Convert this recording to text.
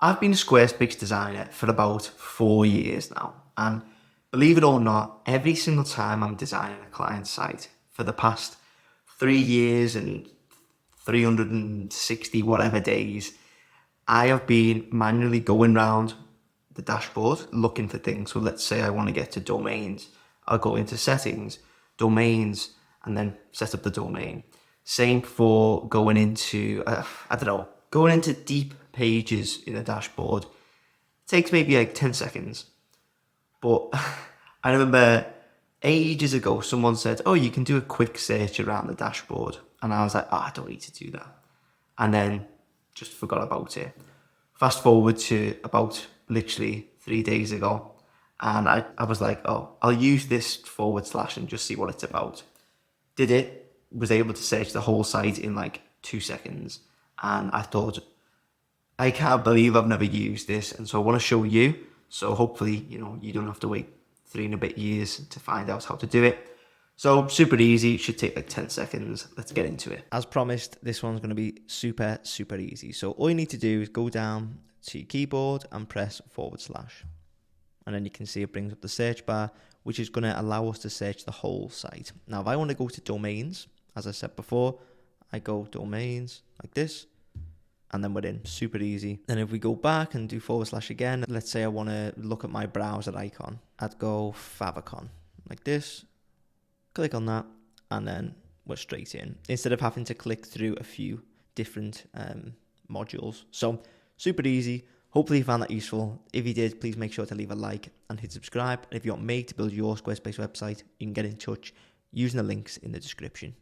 I've been a Squarespace designer for about 4 years now, and believe it or not, every single time I'm designing a client site for the past 3 years and 360 whatever days, I have been manually going around the dashboard looking for things. So let's say I want to get to domains. I'll go into settings, domains, and then set up the domain. Same for going into, going into deep pages in a dashboard. It takes maybe like 10 seconds. But I remember ages ago, someone said, oh, you can do a quick search around the dashboard. And I was like, oh, I don't need to do that. And then just forgot about it. Fast forward to about literally 3 days ago. And I was like, oh, I'll use this forward slash and just see what it's about. Did it, was able to search the whole site in like 2 seconds. And I thought, I can't believe I've never used this. And so I want to show you. So hopefully, you don't have to wait 3 and a bit years to find out how to do it. So super easy, it should take like 10 seconds. Let's get into it. As promised, this one's going to be super easy. So all you need to do is go down to your keyboard and press /. And then you can see it brings up the search bar, which is going to allow us to search the whole site. Now, if I want to go to domains, as I said before, I go domains like this, and then we're in. Super easy. Then if we go back and do / again, let's say I want to look at my browser icon. I'd go favicon like this, click on that, and then we're straight in, instead of having to click through a few different modules. So super easy. Hopefully you found that useful. If you did, please make sure to leave a like and hit subscribe. And if you want me to build your Squarespace website, you can get in touch using the links in the description.